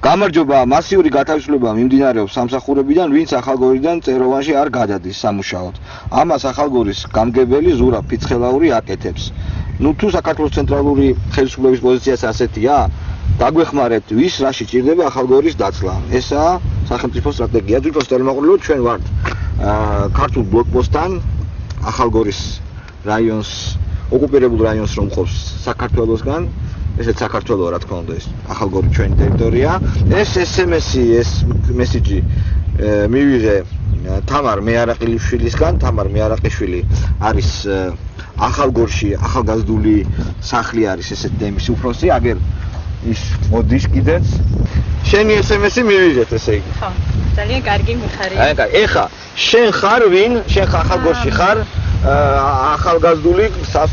გამარჯობა, მასიური გათავისუფლება მიმდინარეობს სამსახურებიდან, ვინც ახალგორიდან წეროვანში არ გადადის სამუშაოდ. ამას ახალგორის გამგებელი ზურაბ ფიცხელაური აკეთებს. ნუ თუ საქართველოს ცენტრალური ხელისუფლების პოზიციაც ასეთია, დაგვეხმარეთ, ვის რაში ჭირდება ახალგორის დაცლა. ესაა სახელმწიფო სტრატეგია. თვითონ სტელმაყურებელო ჩვენ ვართ ქართულ ბლოკპოსტთან ახალგორის რაიონს, ოკუპირებულ რაიონს რომ ხობს საქართველოსგან. ესეც საქართველო რა თქმა უნდა ეს ახალგორი ჩვენი ტერიტორია. ეს SMS-ი, ეს მესიჯი მივიღე თამარ მეარაყიშვილისგან. თამარ მეარაყიშვილი არის ახალგორში ახალგაზრდული სახლი არის ესეთ დემის უფროსი. აგერ ის მოდის კიდეც. შენი SMS-ი მივიღეთ ესე იგი. ხო, ძალიან კარგი მიხარია. ეხა შენ ხარ ვინ? შენ ახალგორში ხარ ახალგაზრდული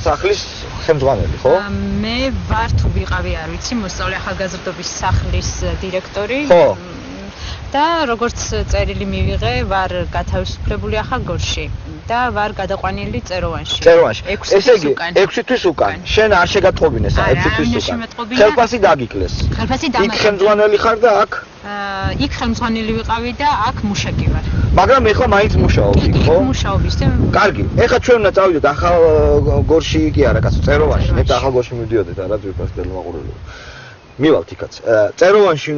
სახლის ხელმძღვანელი, ხო? მე ვარ თუ ვიყავი, არ ვიცი, მოსწავლე ახალგაზრდობის სახლის დირექტორი. ხო. და როგორც წერილი მივიღე, ვარ გათავისუფლებული ახალგორში და ვარ გადაყვანილი წეროვანში. წეროვანში. ესე იგი 6 თვის უკან. შენ არ შეგატყობინეს 6 თვის უკან. ხელფასი დაგიკლეს. ხელფასი იქ ხელმძღვანელი ხარ და აქ? იქ ხელმძღვანელი ვიყავი და აქ მუშაკი ვარ. მაგრამ ეხლა მაინც მუშაობ იქ, ხო? მუშაობ ისე. კარგი. ეხლა ჩვენ უნდა წავიდეთ ახალგორში კი არა, კაცო, წეროვანში. მე ახალგორში მივდიოდეთ, არა ძვირფას სტელმაყურებელო. მივალთ იქაც. წეროვანში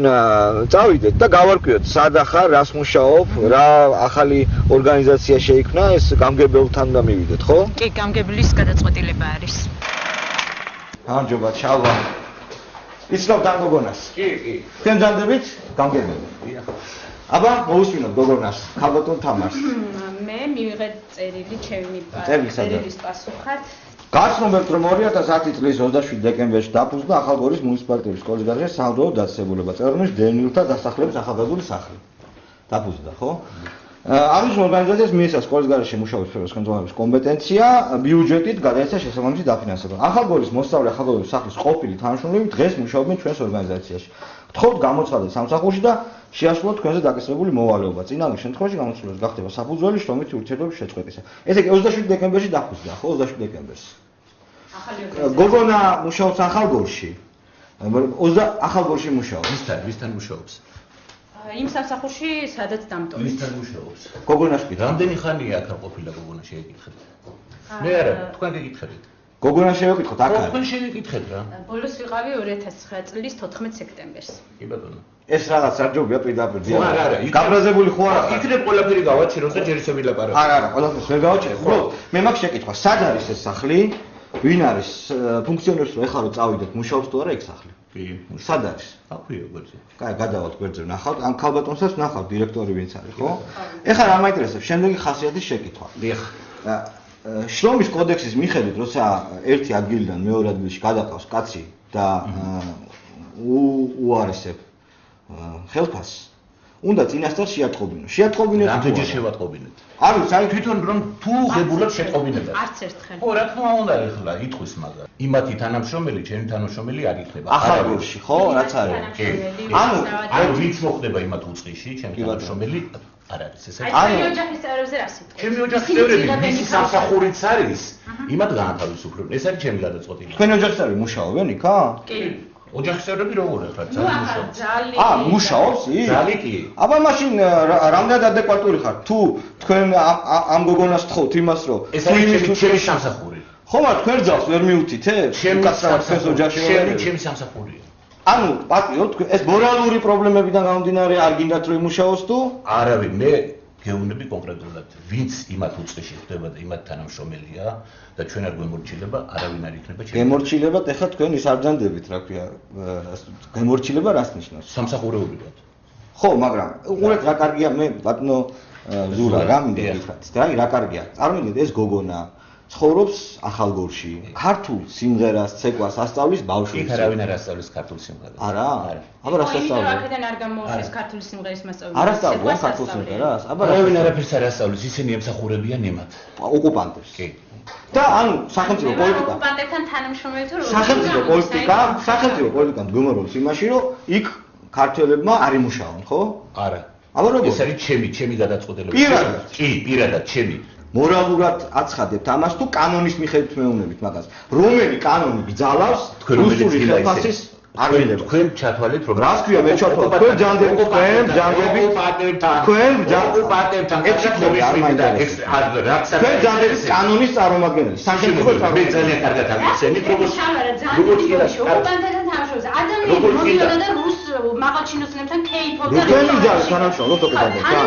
წავიდეთ და გავარკვიოთ, სად ახარ, რას მუშაობ, რა ახალი ორგანიზაცია შეიქმნა, ეს გამგებელთან და მივიდეთ, ხო? კი, გამგებლის გადაწყვეტილება არის. გამარჯობა, ჩალვა. იცნობ თან გოგონას? კი, კი. თქვენ ძანდებით? გამგებელი. დიახ. აბა, მოусმინოთ გოგონას, ქალბატონ თამარს. მე მივიღე წერილი ჩემი წერილის პასუხად. გაცნობებთ, რომ 2010 წლის 27 დეკემბერში დაფუძნდა ახალგორის მუნიციპალიტეტის სკოლის გარშემო საავადმყოფო დაწესებულება. წეროვანის დევნილთა დასახლების ახალგაზრდული სახლი. დაფუძნდა, ხო? აღნიშნულ ორგანიზაციას მიეცა სკოლის გარშემო მუშაობის სფეროს ხელმძღვანელობის კომპეტენცია, ბიუჯეტით გადაეცა შესაბამისი დაფინანსება. ახალგორის მოსწავლე ახალგაზრდობის სახლის ყოფილი თანამშრომლები დღეს მუშაობენ ჩვენს ორგანიზაციაში. გთხოვთ გამოცხადეთ სამსახურში და შეასრულოთ თქვენზე დაკისრებული მოვალეობა. წინააღმდეგ შემთხვევაში გამოცდილებას გახდება საფუძველი შრომითი ურთიერთობების შეწყვეტისა. ესე იგი 27 დეკემბერში დაფუძნდა, ხო, 27 დეკემბერში. გოგონა მუშაობს ახალგორში. ახალგორში მუშაობს. ვისთან მუშაობს? იმ სამსახურში, სადაც დამტოვეს. ვისთან მუშაობს? გოგონას ვკითხე. რამდენი ხანია აქ ყოფილა გოგონა შეეკითხეთ? მე არა, თქვენ გეკითხებით. გოგონა შევეკითხოთ აქ არის. თქვენ შევეკითხეთ რა. ბოლოს ვიყავი 2009 წლის 14 სექტემბერს. კი ბატონო. ეს რაღაც საჯობია პირდაპირ. არა, არა, გაბრაზებული ხო არა? იქნებ ყველაფერი გავაჩეროთ და ჯერ ისე ვილაპარაკოთ. არა, არა, ყველაფერს ვერ გავაჩერებ. ხო, მე მაქვს შეკითხვა, სად არის ეს სახლი? ვინ არის ფუნქციონერს რო ეხლა რო წავიდეთ, მუშაობს თუ არა იქ სახლი? კი, სად არის? აქვეა გვერდზე. კაი, გადავალთ გვერდზე, ნახავთ, ამ ქალბატონსაც ნახავთ, დირექტორი ვინც არის, ხო? ეხლა რა მაინტერესებს, შემდეგი ხასიათის შეკითხვა. დიახ. შრომის კოდექსის მიხედვით, როცა ერთი ადგილიდან მეორე ადგილში გადაყავს კაცი და უარესებ ხელფასს, უნდა წინასწარ შეატყობინოს. შეატყობინეთ რამდენჯერ შევატყობინეთ? არ ვიცი, აი თვითონ რომ თუ ღებულად შეტყობინებათ. არც ერთხელ. ხო, რა თქმა უნდა, ეხლა ითქვის მაგა. იმათი თანამშრომელი, ჩემი თანამშრომელი არ იქნება. ახალგორში, ხო, რაც არის. ანუ ვინც მოხდება იმათ უწყიში, ჩემი თანამშრომელი არ არის ესე. აი, ოჯახის წევრებზე რა სიტყვა? ჩემი ოჯახის წევრები, მისი სამსახურიც არის, იმათ განათავისუფლებენ. ეს არის ჩემი გადაწყვეტილება. თქვენი ოჯახის წევრები მუშაობენ იქა? კი. ოჯახის წევრები როგორ ახლა ძალიან მუშაობს. მუშაობს იქ? ძალი კი. აბა მაშინ რამდენად ადეკვატური ხარ? თუ თქვენ ამ გოგონას თხოვთ იმას, რომ ეს არის ჩემი სამსახური. ხო, მაგრამ თქვენ ძავს ვერ მიუთითეთ? ჩემი ოჯახში ჩემი სამსახურია. ანუ პატიო, ეს მორალური პრობლემებიდან გამომდინარე არ გინდათ რომ იმუშაოს თუ? არავინ, მე გეუბნები კონკრეტულად, ვინც იმათ უწყიში ხდება და იმათ თანამშრომელია და ჩვენ არ გვემორჩილება, არავინ არ იქნება ჩემი. გემორჩილებათ, ეხლა თქვენ ის არ ძანდებით, რა ქვია, გემორჩილება რას ნიშნავს? სამსახურეობრივად. ხო, მაგრამ უყურეთ რა კარგია, მე ბატონო ზურა რა მინდა გითხრათ და რა კარგია. წარმოგიდგენთ ეს გოგონა ცხოვრობს ახალგორში. ქართულ სიმღერას, ცეკვას ასწავლის ბავშვი. იქ არავინ არ ასწავლის ქართულ სიმღერას. არა? აბა რას ასწავლის? აქედან არ გამოუშვეს ქართული სიმღერის მასწავლებელი. არ ასწავლიან ქართულ სიმღერას? აბა არავინ არაფერს არ ასწავლის, ისინი ემსახურებიან იმათ. ოკუპანტებს. კი. და ანუ სახელმწიფო პოლიტიკა. ოკუპანტებთან თანამშრომელი თუ როგორ? სახელმწიფო პოლიტიკა მდგომარეობს იმაში, რომ იქ ქართველებმა არ იმუშაონ, ხო? არა. აბა როგორ? ეს არის ჩემი გადაწყვეტილება. პირადად? კი, პირადად ჩემი. მორალურად აცხადებთ ამას თუ კანონის მიხედვით მეუბნებით მაგას? რომელი კანონი გძალავს თქვენ რომელიც რუსული ხელფასის არ მინდება. თქვენ ჩათვალეთ რომ რას ქვია მე ჩათვალე? თქვენ ჯანდები, თქვენ ჯანდები, თქვენ ოკუპანტებთან ექსიტები არ მაინტერესებს. თქვენ ჯანდები კანონის წარმომადგენელი, სახელმწიფო მე წარმომადგენელი. ძალიან კარგად ამიცენით როგორც ოკუპანტებთან თანამშრომლობს. ადამიანი მოდიოდა და რუს მაღალჩინოსნებთან ქეიფობდა. თქვენი ჯარი თანამშრომლობს ოკუპანტებთან.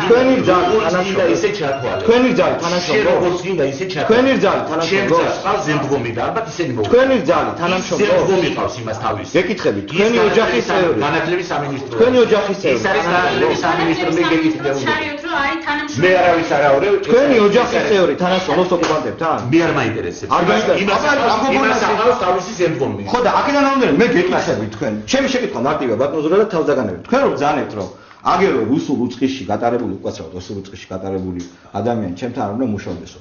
თქვენი ჯარი თანამშრომლობს. ისე ჩათვალე. თქვენი ჯარი თანამშრომლობს. როგორც გინდა ისე ჩათვალე. თქვენი ჯარი ჩემს თანამშრომლობს. წავს ზემდგომი და ალბათ ისინი მოვიდა. თქვენი ჯარი თანამშრომლობს. ზემდგომი ყავს იმას თავის. გეკითხები, თქვენი ოჯახის წევრი. განათლების სამინისტრო. თქვენი ოჯახის წევრი. ის არის განათლების სამინისტრო მე გეკითხები. შარიოთ რომ აი თანამშრომლობა. მე არავის არ ავრევ. თქვენი ოჯახის წევრი თანამშრომლობს ოკუპანტებთან. მე არ მაინტერესებს. არ გაინტერესებს. იმას ახლავს თავისი ზემდგომი. ხო და აქედან მომდევნო მე გეკითხები თქვენ. ჩემი შეკითხვა მარტივია ბატონო ზურა და თავზაგანები. თქვენ რომ ბრძანებთ რომ აგერო რუსულ უწყისში გატარებული უკაცრავად რუსულ უწყისში გატარებული ადამიანი ჩემთან არ უნდა მუშაობდესო.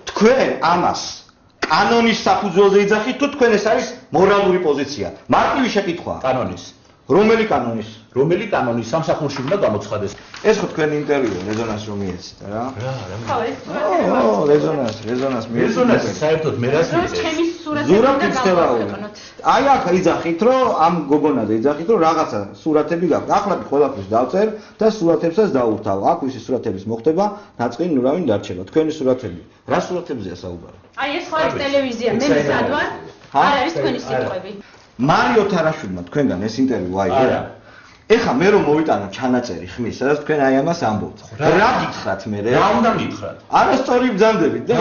თქვენ ამას კანონის საფუძველზე იძახით თუ თქვენ ეს არის მორალური პოზიცია? მარტივი შეკითხვა. კანონის. რომელი კანონის? რომელი კანონის სამსახურში უნდა გამოცხადეს? ეს ხო თქვენი ინტერვიუ რეზონანს რომ მიეცით რა? ხო ეს რეზონანს რეზონანს საერთოდ მე რას რომ ჩემი სურათი ზურაბ ფიცხელაური. აი აქ იძახით რომ ამ გოგონაზე იძახით რომ რაღაცა სურათები გაქვთ. ახლა ყველაფერს დავწერ და სურათებსაც დავურთავ. აქ ვისი სურათების მოხდება, დაწყინი ნურავინ დარჩება. თქვენი სურათები. რა სურათებზეა საუბარი? აი ეს ხო არის ტელევიზია, მე მისადვარ. არ არის თქვენი სიტყვები. მარიო თარაშვილმა თქვენგან ეს ინტერვიუ აიღო. ეხა მე რომ მოვიტანო ჩანაწერი ხმის, სადაც თქვენ აი ამას ამბობთ. რა გითხრათ მე? რა უნდა მითხრათ? არასწორი ბრძანდებით და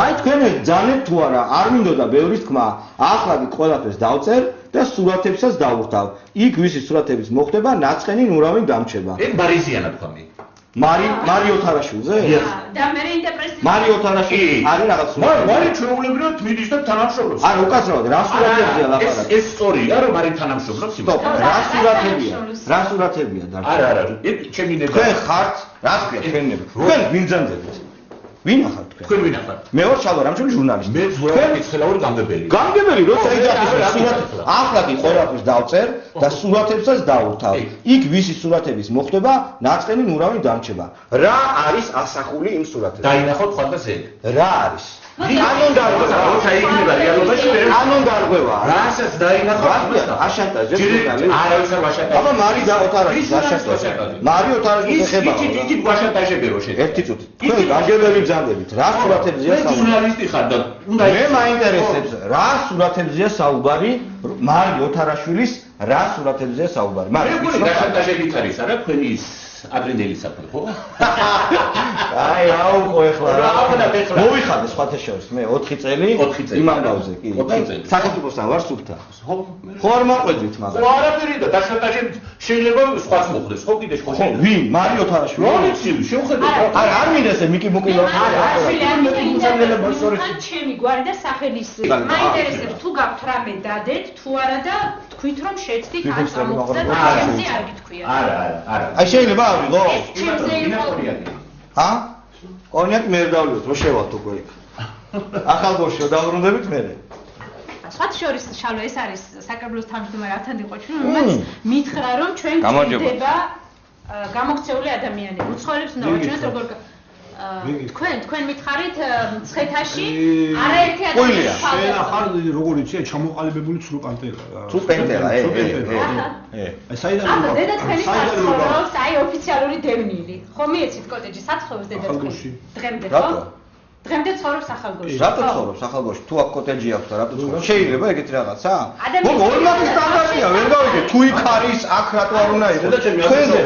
აი თქვენ ბრძანებთ თუ არა? არ მინდოდა ბევრის თქმა. ახლა კი ყველაფერს დავწერ და სურათებსაც დავურთავ. იქ ვისი სურათების მოხდება, ნაწყენი ნურავინ დამჩება. ეგ ბარიზიანა თქვამი. მარიო თარაშვილზე? და მე ინტერპრეტი მარიო თარაშვილი არის რაღაც სურათი. მარი ჩვეულებრივად მიდის და თანამშრომლობს. არა, უკაცრავად, რა სურათებია ლაპარაკი? ეს სწორია რომ არის თანამშრომლობს იმას. სტოპ, რა სურათებია? რა სურათებია და არა, ეგ ჩემი ნება. თქვენ ხართ, რა თქვია თქვენ ნება? თქვენ ვინ ბრძანდებით? ვინ ახართ თქვენ? თქვენ ვინ ახართ? მე ვარ შალვა რამჩული ჟურნალისტი. მე ზურაბ ფიცხელაური გამგებელი. გამგებელი, როცა იძახის სურათი. ახლა კი ყველაფერს დავწერ და სურათებსაც დავურთავ. იქ ვისი სურათების მოხდება, ნაწყენი ნურავი დამჩება. რა არის ასახული იმ სურათებზე? დაინახოთ ხვალდაზე. რა არის? კანონ დარღვევა. როცა იქნება რეალობაში ვერ კანონ დარღვევა. რასაც დაინახოთ? აშანტაჟი. არავის არ ვაშანტაჟი. აბა მარი და ოთარაჯი აშანტაჟი. მარი ოთარაჯი ეხება. იგი ვაშანტაჟებერო შეიძლება. ერთი წუთი. თქვენ გაგებელი ბრძანდებით. რა სურათებზეა საუბარი? ჟურნალისტი ხარ და უნდა მე მაინტერესებს რა სურათებზეა საუბარი? მარი ოთარაშვილის რა სურათებზეა საუბარი? მე გული ვაშანტაჟებით არის არა თქვენი ის ადრინდელი საფრთხე ხო? აი აუყო ეხლა. რა უნდა ეხლა? მოვიხადე სხვათა შორის მე 4 წელი იმანდავზე კი. 4 წელი. საქართველოსთან ვარ სუფთა. ხო? ხო არ მაყვედით მაგრამ. ხო არაფერი და დაშანტაჟებით შეიძლება სხვაც მოხდეს ხო კიდე ხო შეიძლება. ვინ? მარიო თარაშვილი. როლიცი შევხედეთ. არა არ მინდა ესე მიკი მუკილო. თან ჩემი გვარი და სახელის მაინტერესებს თუ გაქვთ რამე დადეთ თუ არა და თქვით რომ შეცდით ან ამოხსნათ ჩემზე არ გითქვია. არა. აი შეიძლება ავიღო? ჩემზე იყო. ჰა? კონიაკი მე დავლიოთ რო შევალთ უკვე იქ. ახალგორში დავრუნდებით მე. სხვათა შორის შალვა ეს არის საკრებულოს თავმჯდომარე ავთანდი ყოჩინი, რომელიც მითხრა რომ ჩვენ გვჭირდება გამოქცეული ადამიანები. უცხოელებს უნდა ვაჩვენოთ როგორ თქვენ მითხარით ცხეთაში არაერთი ადამიანი შენ ახარ როგორ იცი ჩამოყალიბებული ცრუპანტელა რა ცრუპანტელა აი საიდან აბა დედა თქვენი საცხოვრობს აი ოფიციალური დევნილი ხო მიეცით კოტეჯი საცხოვრობს დედა თქვენი დღემდე ხო დღემდე ცხოვრობს ახალგორში რატო ცხოვრობს ახალგორში თუ აქ კოტეჯი აქვს და რატო ცხოვრობს შეიძლება ეგეთი რაღაცა მოგ ორმაგი სტანდარტია ვერ გავიგე თუ იქ არის აქ რატო არ უნდა იყოს თქვენზე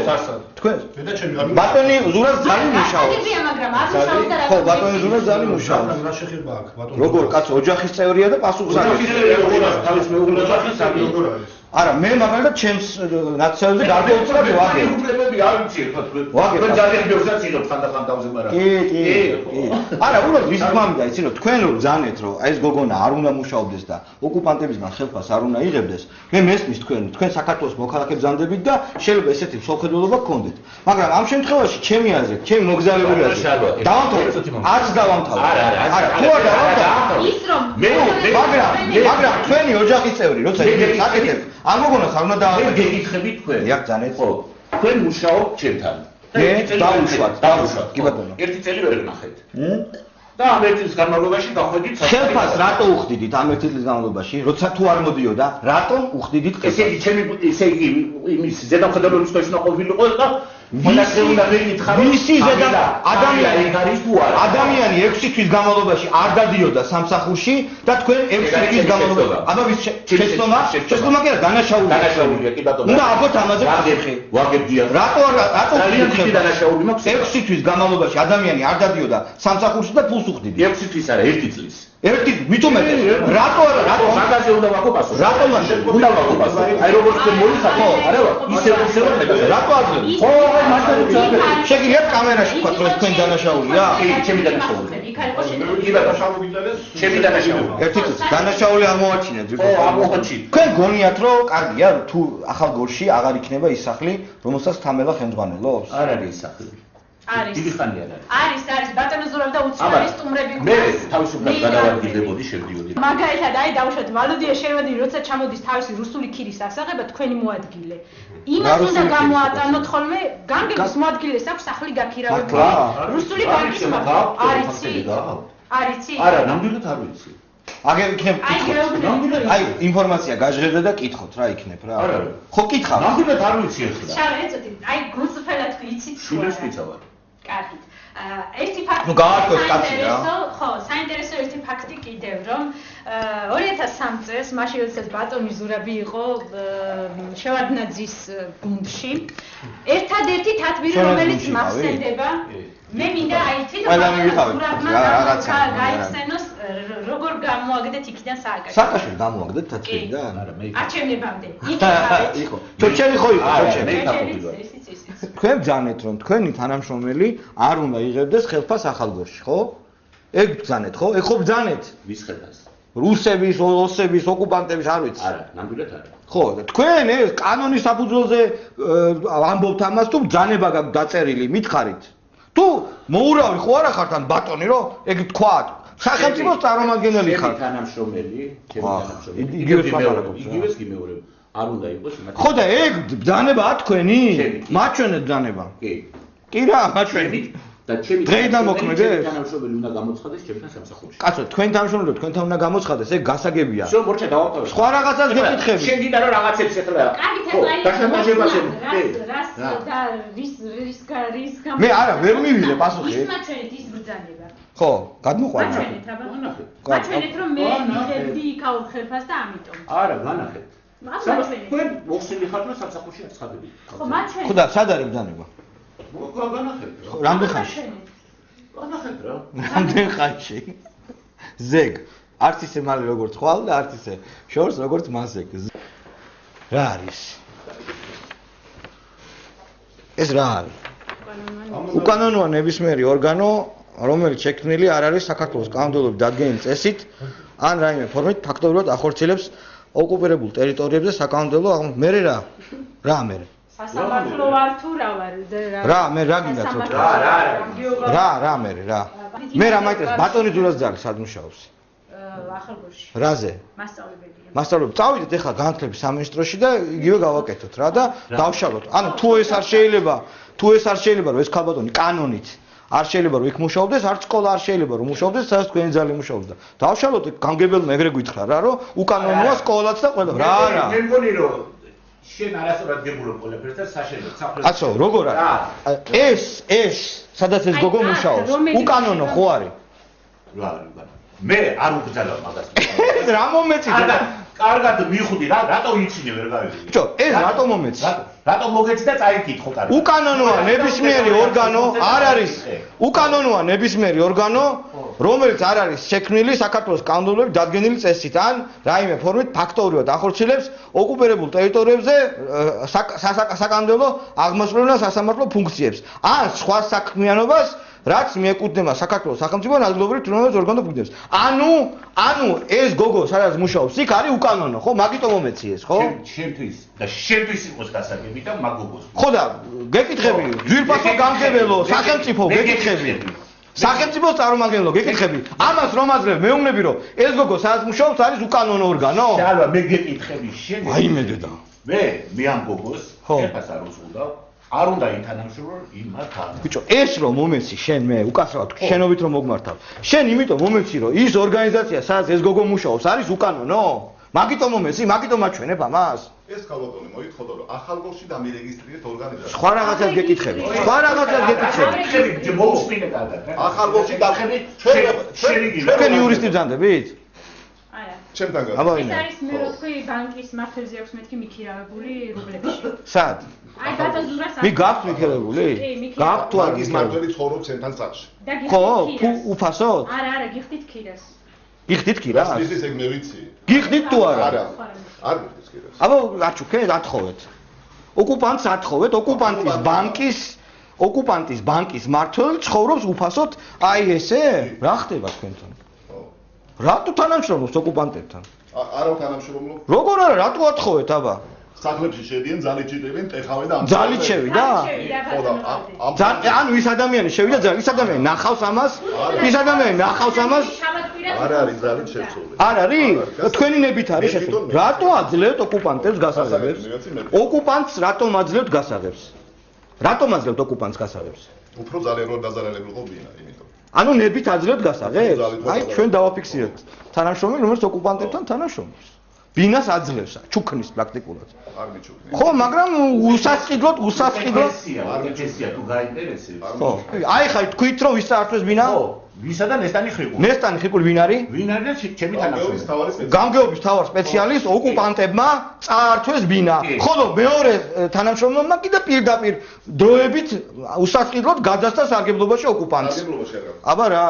თქვენ დედა ჩემი ბატონი ზურას ძალიან მუშაობს აკეთებია მაგრამ არ მუშაობს და ხო ბატონი ზურას ძალიან მუშაობს რა შეხება აქ ბატონო როგორ კაც ოჯახის წევრია და პასუხს არ აქვს თავის მეუღლესაც როგორ არის არა მე მაგალითად ჩემს ნაციონალზე გარკვეულწილად ვაგე უბრალოდ არ ვიცი ხო თქვენ ძალიან ბევრსაც იღებთ ხანდახან დავზე მაგრამ კი არა უბრალოდ ვის გმამდა იცი რომ თქვენ რომ ბრძანეთ რომ ეს გოგონა არ უნდა მუშაობდეს და ოკუპანტებისგან ხელფას არ უნდა იღებდეს მე მესმის თქვენ საქართველოს მოქალაქე ბრძანდებით და შეიძლება ესეთი მსოფლმხედველობა გქონდეთ მაგრამ ამ შემთხვევაში ჩემი აზრით ჩემი მოგზაურობები აზრით დავამთავრეთ არც დავამთავრეთ არა თუ არ დავამთავრეთ ის რომ მაგრამ თქვენი ოჯახის წევრი როცა იმის აკეთებთ ამ გოგონას არ უნდა მე გეკითხები თქვენ დიახ ძანეთ ხო თქვენ მუშაობთ ჩემთან დავუშვათ კი ბატონო ერთი წელი ვერ ვნახეთ და ამ ერთ წლის განმავლობაში გახვედით ხელფას რატო უხდიდით ამ ერთ წლის განმავლობაში? როცა თუ არ მოდიოდა, რატომ უხდიდით ხელფას? ესე იგი იმის ზედამხედველობის ქვეშნა ყოფილიყო და მონაწილე უნდა მეკითხა რომ მისი ადამიანი არის თუ არა. ადამიანი 6 თვის განმავლობაში არ დადიოდა სამსახურში და თქვენ 6 თვის განმავლობაში. აბა ვის შეცდომა კი არა, დანაშაულია კი ბატონო. უნდა აღვთ ამაზე პასუხი. ვაგებდია. რატო დიდი დანაშაული მაქვს? 6 თვის განმავლობაში ადამიანი არ დადიოდა სამსახურში და ფულს უხდიდი. 6 თვის არა, 1 წლის. ერთი მithumet რატო მაგაზე უნდა ვაკოპასო. რატო უნდა ვაკოპასო. აი როგორც თქვენ მოიხატო, არა ისე რატო აძლევ? ხო, აი მაგაზე შეგიძლიათ კამერაში ვთქვათ რომ თქვენ დანაშაულია? ჩემი დანაშაულია. კი დანაშაული გიძლევს? ჩემი დანაშაულია. ერთი წუთი დანაშაული ამოაჩინეთ. ხო, ამოაჩინეთ. თქვენ გონიათ რომ კარგია თუ ახალ გორში აღარ იქნება ის სახლი, რომელსაც თამელა ხელმძღვანელობს? არ არის ის სახლი. არის. დიდი ხანია არის. არის ბატონო ზურაბ და უცხოელი სტუმრები გვაქვს. მე თავისუფლად გადავარგილებოდი შევდიოდი. მაგალითად აი დავუშვათ ვალოდია შევედი როცა ჩამოდის თავისი რუსული ქირის ასაღება თქვენი მოადგილე. იმას უნდა გამოატანოთ ხოლმე განგების მოადგილეს აქვს სახლი გაქირავებული. რუსული ბანკის არიცი? არიცი? არა, ნამდვილად არ ვიცი. აგერ იქნებ აი ინფორმაცია გაჟღერდა და კითხოთ რა იქნებ რა. არა. ხო კითხავ. ნამდვილად არ ვიცი ახლა. შალე ეცოდი აი გულწრფელად იცით თუ არა. შვილს ვიცავარ. კარგი. ერთი ფაქტი. ნუ გაარკვევთ კაცი რა. ხო, საინტერესო ერთი ფაქტი კიდევ რომ 2003 წელს მაშინ როდესაც ბატონი ზურაბი იყო შევარდნაძის გუნდში ერთადერთი თათბირი რომელიც მახსენდება მე მინდა აი თვითონ ზურაბმა გაიხსენოს როგორ გამოაგდეთ იქიდან სააკაში. სააკაში გამოაგდეთ თათბირიდან? არა, მე არჩევნებამდე. იყო. ჩოჩელი ხო იყო, ჩოჩელი. მე თაფობი ვარ. თქვენ ბძანეთ რომ თქვენი თანამშრომელი არ უნდა იღებდეს ხელფას ახალგორში, ხო? ეგ ბძანეთ, ხო? ეგ ხო ბძანეთ? ვის ხედავს? რუსების, ოსების, ოკუპანტების არ ვიცი. არა, ნამდვილად არა. ხო, თქვენ ეს კანონის საფუძველზე ამბობთ ამას თუ ბძანება გაქვთ დაწერილი, მითხარით. თუ მოურავი ხო არა ხართ ან ბატონი რომ ეგ თქვათ. სახელმწიფოს წარმომადგენელი ხარ. ჩემი თანამშრომელი, იგივეს ლაპარაკობს. იგივეს გიმეორებ. არ უნდა იყოს მათ. ხო და ეგ ბძანებაა თქვენი? მაჩვენეთ ბძანება. კი. კი რა, მაჩვენეთ. და ჩემი დღეიდან მოქმედებს? თანამშრომელი უნდა გამოცხადდეს ჩემთან სამსახურში. კაცო, თქვენ თანამშრომელი თქვენთან უნდა გამოცხადდეს, ეგ გასაგებია. всё, მორჩა დავაყარე. სხვა რაღაცას გეკითხები. შენ გინდა რომ რაღაცებს ეხლა. კარგი, თეთრაი. დაშანტაჟებაზე. რას და რის მე არა, ვერ მივიღე პასუხი. ის მაჩვენეთ ის ბრძანება. ხო, გადმოყვანა. მაჩვენეთ აბა. მაჩვენეთ რომ მე მიხებდი იქაურ ხელფას და ამიტომ. არა, განახეთ. თქვენ მოხსნილი ხართ რომ სამსახურში არ ცხადებით. ხო, მაჩვენეთ. ხო და სად არის ბრძანება? განახეთ. რამდენ ხანში? განახეთ რა. რამდენ ხანში? ზეგ. არც ისე მალე როგორც ხვალ და არც ისე შორს როგორც მასეკ. რა არის? ეს რა არის? უკანონოა ნებისმიერი ორგანო, რომელიც შექმნილი არ არის საქართველოს კანონმდებლობის დადგენილი წესით ან რაიმე ფორმით ფაქტობრივად ახორციელებს ოკუპირებულ ტერიტორიებზე საკანონმდებლო აღმოჩენილ მე რა მე სასამართლო ვარ თუ რა ვარ რა მე რა გინდა ცოტა რა მე მე რა მაინტერესებს ბატონი ზურაბძარი სად მუშაობს ახალგორში რაზე მასწავლებელი წავიდეთ ახლა განათლების სამინისტროში და იგივე გავაკეთოთ რა და დავშალოთ ანუ თუ ეს არ შეიძლება რომ ეს ქალბატონი კანონით არ შეიძლება რომ იქ მუშაობდეს, არც სკოლა არ შეიძლება რომ მუშაობდეს, სადაც თქვენი ძალი მუშაობს და დავშალოთ გამგებელმა ეგრე გითხრა რა, რომ უკანონოა სკოლაც და ყველა. რა. მე მგონი რომ შენ არასდროს გებულობ ყველაფერს და საშენო საფრთხე. კაცო, როგორ არის? ეს სადაც ეს გოგო მუშაობს, უკანონო ხო არის? რა არის? მე არ უგზავნო მაგას. ეს რა მომეწიდა? კარგად მივხვდი რა, რატო იცინე ვერ გავიგე. ბჭო, ეს რატო მომეწი? რატო მოგეცი და წაიკითხო კარგად. უკანონოა ნებისმიერი ორგანო, არ არის. უკანონოა ნებისმიერი ორგანო, რომელიც არ არის შექმნილი საქართველოს კანონმდებლობის დადგენილი წესით ან რაიმე ფორმით ფაქტობრივად ახორციელებს ოკუპირებულ ტერიტორიებზე საკანონმდებლო აღმასრულებელ და სასამართლო ფუნქციებს. ან სხვა საქმიანობას რაც მიეკუთვნება საქართველოს სახელმწიფო ადგილობრივი თვითმფრინავის ორგანო ფუნქციებს. ანუ ეს გოგო სადაც მუშაობს, იქ არის უკანონო, ხო? მაგიტომ მომეცი ეს, ხო? შენთვის იყოს გასაგები და მაგოგოს. ხო და გეკითხები, ძვირფასო გამგებელო, სახელმწიფო გეკითხები. სახელმწიფოს წარმომადგენლო გეკითხები. ამას რომ აძლევ მეუბნები რომ ეს გოგო სადაც მუშაობს არის უკანონო ორგანო? შალვა მე გეკითხები შენ. აი მე დედა. მე ამ გოგოს ხელფას არ უზღუდავ. არ უნდა ითანამშრომლო იმათთან. ბიჭო, ეს რომ მომეცი შენ მე უკასრავად შენობით რომ მოგმართავ. შენ იმიტომ მომეცი რომ ის ორგანიზაცია, სადაც ეს გოგო მუშაობს, არის უკანონო? მაგიტომ მომეცი, მაგიტომ აჩვენებ ამას? ეს ქალბატონი მოითხოვდა რომ ახალგორში დამირეგისტრირეთ ორგანიზაცია. სხვა რაღაცას გეკითხები. სხვა რაღაცას გეკითხები. მოусმინე კარგად. ახალგორში დახედით თქვენ იურისტი ბრძანდებით? არა. ჩემთან გაგა. აბა ეს ვინმე? არის მე რო თქვი ბანკის მართლებზე აქვს მეთქი მიქირავებული რუბლებში. სად? აი გადაზურას მე გაქვთ მიქერებული? გაქვთ თუ არ ბანკის მართველი ცხოვრობს ჩემთან სახლში. ხო, თუ უფასოდ? არა, გიხდით ქირას. გიხდით კი რა? ის ეგ მე ვიცი. გიხდით თუ არა? არა. არ ვიცი კი რა. აბა აჩუქეთ, ათხოვეთ. ოკუპანტს ათხოვეთ, ოკუპანტის ბანკის მმართველი ცხოვრობს უფასოდ, აი ესე? რა ხდება თქვენთან? რატო თანამშრომლობს ოკუპანტებთან? არა თანამშრომლობ. როგორ არა, რატო ათხოვეთ აბა? სახლებში შედიან, ძალით ჭირდებიან, ტეხავენ და ძალით შევიდა? ხო და ანუ ის ადამიანი შევიდა ძალით, ის ადამიანი ნახავს ამას? ის ადამიანი ნახავს ამას? არ არის ძალით შეცვლილი. არ არის? თქვენი ნებით არის შეცვლილი. რატო აძლევთ ოკუპანტებს გასაღებებს? ოკუპანტს რატომ აძლევთ გასაღებს? რატომ აძლევთ ოკუპანტს გასაღებს? უფრო ძალიან რომ დაზარალებულიყო ბინა, იმიტომ. ანუ ნებით აძლევთ გასაღებს? აი ჩვენ დავაფიქსირეთ. თანამშრომელი რომელიც ოკუპანტებთან თანამშრომლობს. ბინას აძლევს, ჩუქნის პრაქტიკულად. არ მიჩუქნი. ხო, მაგრამ უსასყიდლოდ არ მიჩესია თუ გაინტერესებს. ხო. აი ხა თქვით რომ ვის წაართვეს ბინა? ხო, ვისა და ნესტანი ხიყული. ნესტანი ხიყული ვინ არის? ვინ არის ჩემი თანამშრომელი? გამგეობის მთავარ სპეციალისტ ოკუპანტებმა წაართვეს ბინა. ხოლო მეორე თანამშრომელმა კიდე პირდაპირ დროებით უსასყიდლოდ გადასცა სარგებლობაში ოკუპანტს. სარგებლობაში არა. აბა რა?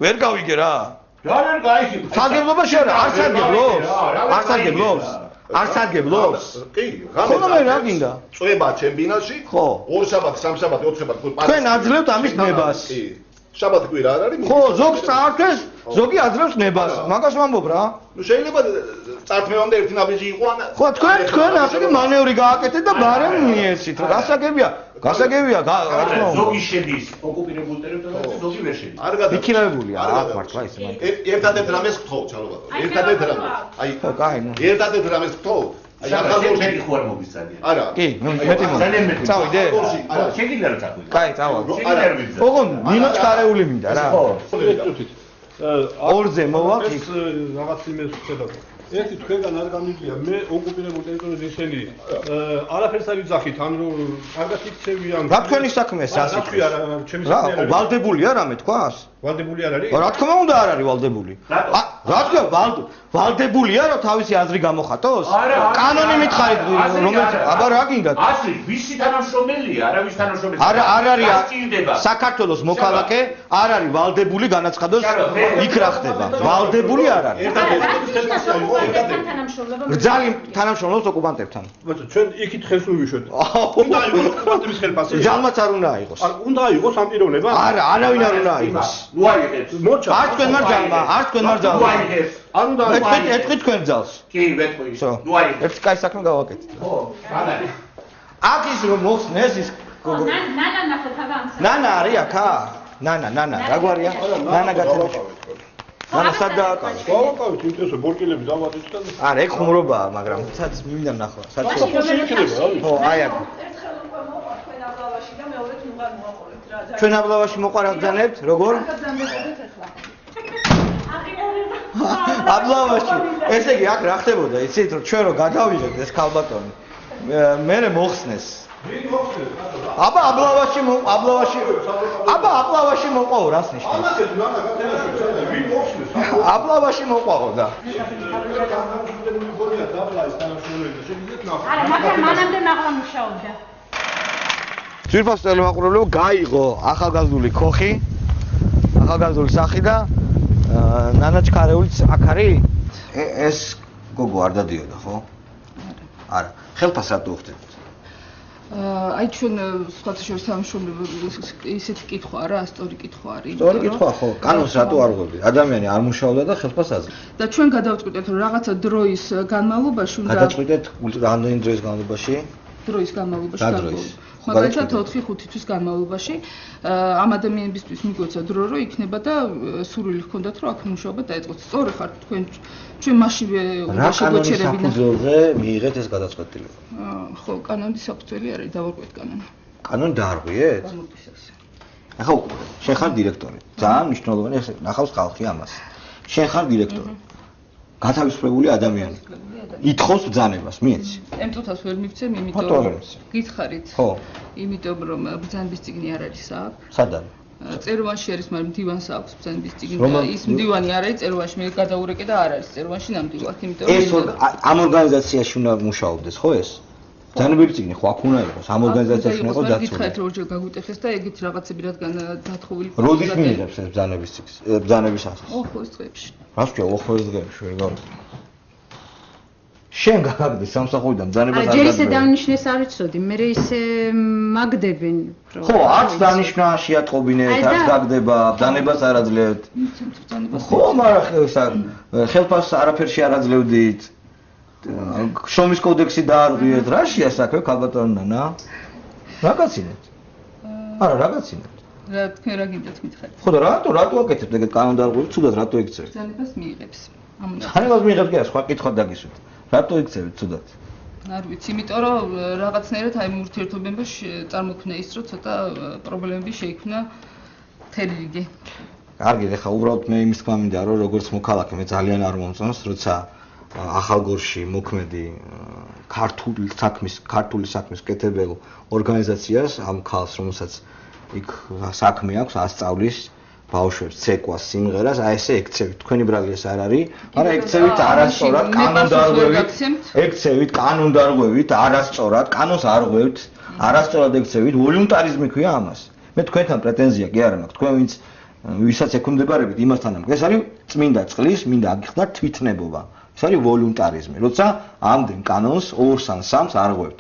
ვერ გავიგე რა. რა გაიხი? სარგებლობაში არა, არ სარგებლობს. არ სარგებლობს. არ სარგებლობს. კი, ხოლო მე რა გინდა? წვება ჩემ ბინაში? ხო. ორ შაბათი, სამ შაბათი, ოთხ შაბათი. თქვენ აძლევთ ამის ნებას. კი. შაბათი კვირა არ არის? ხო, ზოგს წაართვეს, ზოგი აძლევს ნებას. მაგას ვამბობ რა. ნუ შეიძლება წართმევამდე ერთი ნაბიჯი იყო ან ხო, თქვენ ასეთი მანევრი გააკეთეთ და ბარემ მიეცით. გასაგებია, რა თქმა უნდა. ზოგი შედის ოკუპირებულ ტერიტორიაზე, ზოგი ვერ შედის. არ გადა. იქირავებულია, აქ მართლა ისე მაგ. ერთადერთ რამეს გთხოვ, ჩალობა. ერთადერთ რამეს. აი, ხო, კაი, ნუ. ერთადერთ რამეს გთხოვ. აი, ახალგორში მეტი ხوار მოგიცადია. არა. კი, მეტი მო. წავიდე? არა. შეგიძლია რა თქმა უნდა. კაი, წავალ. შეგიძლია რა ვიცი. ოღონ მინოჩქარეული მინდა რა. ორზე მოვა ეს რაღაც იმეს ხედავ. ერთი თქვენგან არ გამიგია, მე ოკუპირებულ ტერიტორიაზე ისინი არაფერს არ იძახით, ან რომ კარგად იქცევიან. რა თქვენი საქმეა ასე? ჩემი რა, საქმე არის. ვალდებულია რამე თქვას? ვალდებული არ არის? რა თქმა უნდა არ არის ვალდებული. რა თქმა ვალდებულია რომ თავისი აზრი გამოხატოს? კანონი მითხარით რომელიც აბა რა გინდათ? აზრი ვისი თანამშრომელია, არა ვის თანამშრომელი. არ არის საქართველოს მოქალაქე, არ არის ვალდებული განაცხადოს იქ რა ხდება. ვალდებული არ არის. ბრძალი თანამშრომლობს ოკუპანტებთან. ბატონო, ჩვენ იქით ხელს ვიშვეთ. უნდა იყოს ოკუპანტების ხელფასი. ჯალმაც არ უნდა აიღოს. უნდა იყოს ამ პიროვნება? არა, არავინ არ უნდა აიღოს. ნუ აიღებს. მოჩა. არ თქვენმა ჯალმა, არ თქვენმა ნუ ჯალმა. აიღებს. არ უნდა ეთქვი თქვენ ჯალს. კი, ვეთქვი. ხო. ნუ აიღებს. ერთ კაი საქმე გავაკეთეთ. ხო, რა არის? აქ ის რომ მოხსნეს ის ნანა ნახე თავანს. ნანა არის აქა? ნანა, რა გვარია? ნანა გაცემაში. ნანა სად დააკავეს? გავაკავეთ ინტერესო ბორკილები დავატეთ და არა, ეგ ხუმრობაა, მაგრამ სად მინდა ნახვა. სად ხო? ხო, აი აქ. ერთხელ უკვე მოყვა თქვენ აბლავაში და მეორედ უღარ მოაყოლეთ რა. ჩვენ აბლავაში მოყარაგზანებთ, როგორ? გაგზავნებოდეთ ახლა. აბლავაში. ესე იგი აქ რა ხდებოდა? იცით რომ ჩვენ რო გადავიღეთ ეს ქალბატონი. მე მოხსნეს. აბა აბლავაში მოყავო, რას ნიშნავს? აბლავაში მოყავო და. არა, მაგრამ მანამდე მაღლა მუშაობდა. ძვირფას ტელემაყურებლებო გაიღო ახალგაზრდული ქოხი, ახალგაზრდული სახი და ნანაჩქარეულიც აქ არის? ეს გოგო არ დადიოდა, ხო? არა. ხელფას რატო უხდებთ? აი ჩვენ სხვათა შორის თანამშრომლები ისეთი კითხვა არა, ასტორი კითხვა არის. სწორი კითხვა ხო? კანონს რატო არ ღვევდი? ადამიანი არ მუშაობდა და ხელფას აძლევს. და ჩვენ გადავწყვიტეთ რომ რაღაცა დროის განმავლობაში უნდა გადაწყვიტეთ რამდენი დროის განმავლობაში? დროის განმავლობაში რა დროის? მაგალითად 4-5 თვის განმავლობაში ამ ადამიანებისთვის მიგვეცა დრო, რომ იქნება და სურვილი ჰქონდათ, რომ აქ მუშაობა დაეწყოთ. სწორი ხართ თქვენ ჩვენ მაშინვე უნდა შეგვეჩერებინა. რა კანონის საფუძველზე მიიღეთ ეს გადაწყვეტილება? ხო, კანონის საფუძველი არის, დავარკვეთ კანონი. კანონი დაარღვიეთ? ახლა შენ ხარ დირექტორი. ძალიან მნიშვნელოვანი ეს ნახავს ხალხი ამას. შენ ხარ დირექტორი. გათავისუფლებული ადამიანი. ითხოვს ბრძანებას, მიეცი. ემწუთას ვერ მივცემ, იმიტომ გითხარით. ხო. იმიტომ რომ ბრძანების წიგნი არ არის აქ. სად არის? წეროვანში არის, მაგრამ მდივანს აქვს ბრძანების წიგნი და ის მდივანი არ არის წეროვანში, მე გადაურეკე და არ არის წეროვანში ნამდვილად, იმიტომ რომ ეს ამ ორგანიზაციაში უნდა მუშაობდეს, ხო ეს? ბრძანების წიგნი ხო აქ უნდა იყოს, ამ ორგანიზაციაში უნდა იყოს დაცული. გითხარით რომ ჯერ გაგუტეხეს და ეგეთ რაღაცები რადგან დათხოვილი. როდის მიიღებს ეს ბრძანების წიგნს? ბრძანების ასლს? ოხოს დღეებში. რა ვთქვა, ოხოს დღეებში ვერ გავიგე. შენ გაგაგდეს სამსახურიდან ბრძანებას არ ჯერ ისე დანიშნეს არ ვიცოდი, მე ისე მაგდებენ რომ ხო, არც დანიშნა შეატყობინეთ, არც გაგდება, ბრძანებას არ აძლევთ. ხო, მაგრამ ხელფასს არაფერში არ აძლევდით. შრომის კოდექსი დაარღვიეთ, რა შეა საქმე ქალბატონნანა? რა გაცინეთ? არა, რა გაცინეთ? რა თქვენ რა გინდათ მითხარით? ხო და რატო აკეთებთ ეგეთ კანონდარღვევებს, თუდად რატო ეკცევთ? ბრძანებას მიიღებს. ბრძანებას მიიღებთ კი არა, სხვა კითხვა დაგისვით. რატო ეკცევთ თუდად? არ ვიცი, იმიტომ რომ რაღაცნაირად აი ურთიერთობებში წარმოქმნა ის, რომ ცოტა პრობლემები შეიქმნა მთელი რიგი. კარგი, ეხლა უბრალოდ მე იმის თქმა მინდა, რომ როგორც მოქალაქე მე ძალიან არ მომწონს, როცა ახალგორში მოქმედი ქართული საქმის კეთებელ ორგანიზაციას ამ ქალს, რომელსაც იქ საქმე აქვს, ასწავლის ბავშვებს, ცეკვას, სიმღერას, აი ესე ეკცევით. თქვენი ბრალი ეს არ არის, მაგრამ ეკცევით არასწორად, კანონდარღვევით, არასწორად, კანონს არ ღვევთ, არასწორად ეკცევით, ვოლუნტარიზმი ქვია ამას. მე თქვენთან პრეტენზია კი არა მაქვს, თქვენ ვისაც ექვემდებარებით იმასთან ამ. ეს არის წმინდა წყლის, მინდა აგიხსნათ თვითნებობა. ეს არის ვოლუნტარიზმი, როცა ამდენ კანონს 2-ს ან 3-ს არ ღვევთ.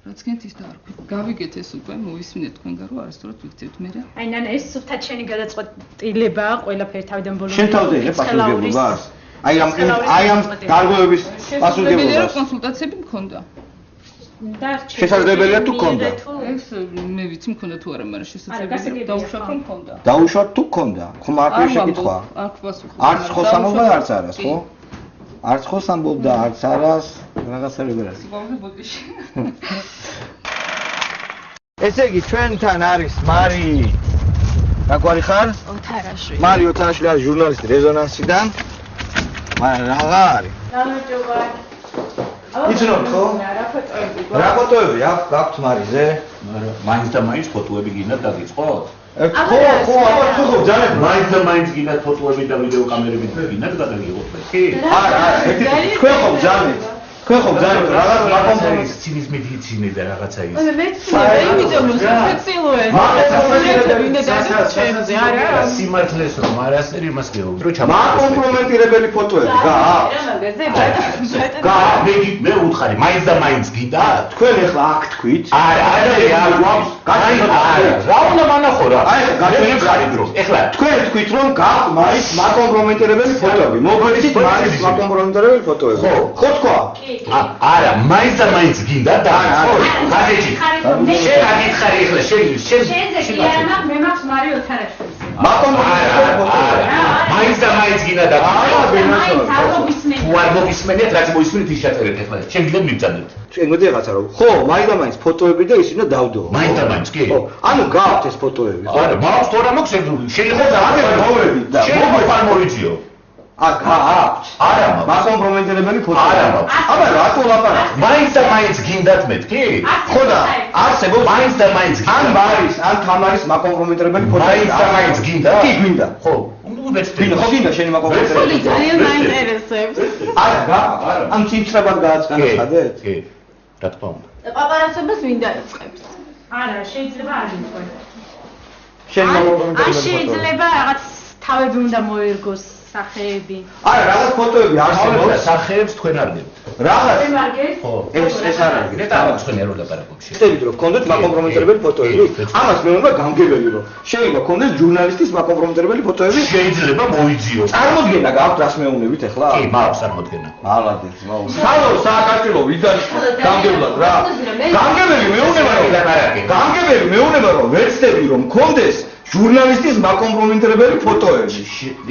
რაც გენთ ის დაარქვით. გავიგეთ ეს უკვე, მოვისმინეთ თქვენგან რომ არასდროს ვიქცევთ მე რა. აი ნანა ეს სუფთად შენი გადაწყვეტილებაა ყველაფერი თავიდან ბოლომდე. შენ თავზე იღებ პასუხისმგებლობას? აი ამ დარღვევების პასუხისმგებლობას. კონსულტაციები მქონდა. შესაძლებელია თუ მქონდა? ეს მე ვიცი მქონდა თუ არა, მაგრამ შესაძლებელია დაუშვათ რომ მქონდა. დაუშვათ თუ მქონდა? ხო მარტივი შეკითხვა. აქ პასუხი. არც ხოს ამბობდა, არც არას, ხო? არც ხოს ამბობდა, არც არას, რაღაცები ვერ არის. გვალდებოდიში. ესე იგი ჩვენთან არის მარი. რა გვარი ხარ? ოთარაშვილი. მარი ოთარაშვილი არის ჟურნალისტი რეზონანსიდან. მაგრამ რა არის? გამარჯობა. იცნობ ხო? რა ფოტოები გაქვთ მარიზე? მაინც და მაინც ფოტოები გინდა დაგიწყოთ? ხო, აბა ძალიან მაინც და მაინც გინდა ფოტოები და ვიდეო კამერები გინდა გადაგიღოთ კი? არა, თქვენ ხო ძალიან რაღაც მაგომპონენტის ცინიზმი ვიცინე და რაღაცა ის. მე მეცნიერა, იმიტომ რომ სპეციალურად ვინდა დაჩენზე არა? სიმართლეს რომ არასწორი იმას გეუბნ, რომ მაკომპრომენტირებელი ფოტოები მე უთხარი, მაინც და მაინც გინდა? თქვენ ეხლა აქ თქვით? არა, რა უნდა მანახო რა? აი გაჩვენებ დრო. ეხლა თქვენ თქვით რომ გაქვთ მაინც მაკომპრომენტირებელი ფოტოები. მოგვიწით მაინც მაკომპრომენტირებელი ფოტოები. ხო თქვა? არა, მაინც და მაინც გინდა და გაზეთი. შენ აგიხარი ეხლა შენზე კი არა, მე მაქვს მარი ოთარაშვილი. მაკომპრომენტირებელი ფოტოები. მაინც და მაინც გინდა და თუ არ მოგისმენიათ, რაც მოისმენთ ის ჩაწერეთ ეხლა. შენ გინდა მიბრძანეთ. ჩვენ მოდი რაღაცა რომ ხო, მაინც და მაინც ფოტოები და ისინი უნდა დავდო. მაინც და მაინც კი. ხო, ანუ გაქვთ ეს ფოტოები. არა, მაქვს თუ არა მაქვს შეიძლება მოვედით და მოგვიფარ მოვიძიო. აქვთ. არა, მაკომპრომენტირებელი ფოტოები. არა მაქვს. აბა რატო ლაპარაკობ? მაინც და მაინც გინდათ მეთქი? ხო და არსებობს მაინც და მაინც ან მარის, ან თამარის მაკომპრომენტირებელი ფოტოები. მაინც და მაინც გინდა? კი, გვინდა. ხო. ვეცდები. ხო გინდა შენი მაკომპრომენტირებელი. ძალიან მაინტერესებს. არა, ან ცინცრებად გააწყენახადეთ? კი. რა თქმა უნდა. პაპარაცობას ვინ დაიწყებს? არა, შეიძლება არ იყოს. შენი ან მაკომპრომენტირებელი ფოტოები. შეიძლება რაღაც თავები უნდა მოერგოს სახეები. არა, რაღაც ფოტოები არსებობს. სახეებს თქვენ არ გებთ. რაღაც ხო. ეს არ არის. ნეტა თქვენ ერო ლაპარაკობთ. ხდებით რომ კონდეთ მაკომპრომიტირებელი ფოტოები. ამას მე უნდა გამგებელი რომ შეიძლება კონდეს ჟურნალისტის მაკომპრომიტირებელი ფოტოები. შეიძლება მოიძიოს. წარმოდგენა გაქვთ რას მეუნებით ახლა? კი, მაქვს წარმოდგენა. მალადის, მალო სააკაშვილო ვიდან გამგებლად რა. გამგებელი მეუნება რომ ვეცდები რომ კონდეს ჟურნალისტის მაკომპრომიტირებელი ფოტოები.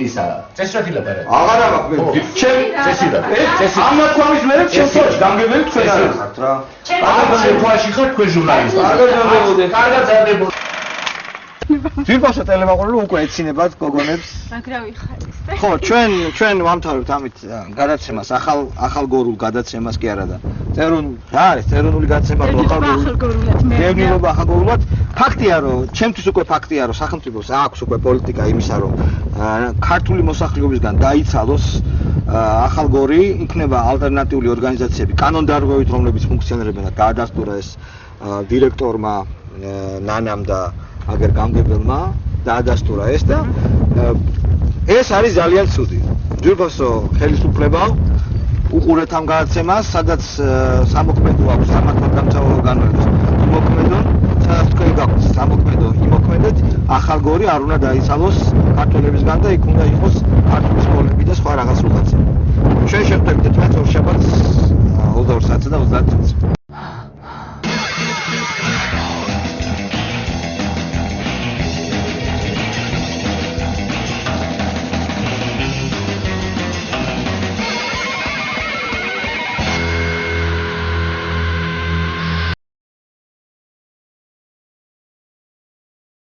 ისა, წესრაგი ლაპარაკი. აღარა მაქვს. ჩემ წესიდა. ამ ნათქვამის მერე ჩემთვის გამგებელი თქვენ არ ხართ რა. კარგად შეფაში ხარ თქვენ ჟურნალისტი. კარგად ზარდებოდი. ძირფასო ტელემაყურებელი უკვე ეცინებათ გოგონებს. მაგრამ ვიხარით. ხო, ჩვენ ვამთავრებთ ამით გადაცემას, ახალგორულ გადაცემას კი არა და რა არის ეროვნული გადაცემა ახალგორულად მე. ეროვნულობა ახალგორულად. ფაქტია რომ, ჩემთვის უკვე ფაქტია რომ სახელმწიფოს აქვს უკვე პოლიტიკა იმისა რომ ქართული მოსახლეობისგან დაიცალოს ახალგორი, იქნება ალტერნატიული ორგანიზაციები კანონდარღვევით, რომლებიც ფუნქციონირებენ და გაადასტურა ეს დირექტორმა ნანამ და აგერ გამგებელმა დაადასტურა ეს და ეს არის ძალიან ცუდი. ძვირფასო ხელისუფლებამ უყურეთ ამ გადაცემას, სადაც სამოქმედო აქვს სამართალ დამცავ ორგანოებს. იმოქმედონ, სადაც თქვენ გაქვთ სამოქმედო, იმოქმედეთ, ახალგორი არ უნდა დაიცალოს ქართველებისგან და იქ უნდა იყოს ქართული სკოლები და სხვა რაღაც რაღაცა. ჩვენ შევხვდებით ერთმანეთს ორ შაბათს 22 საათსა და 30 წუთს.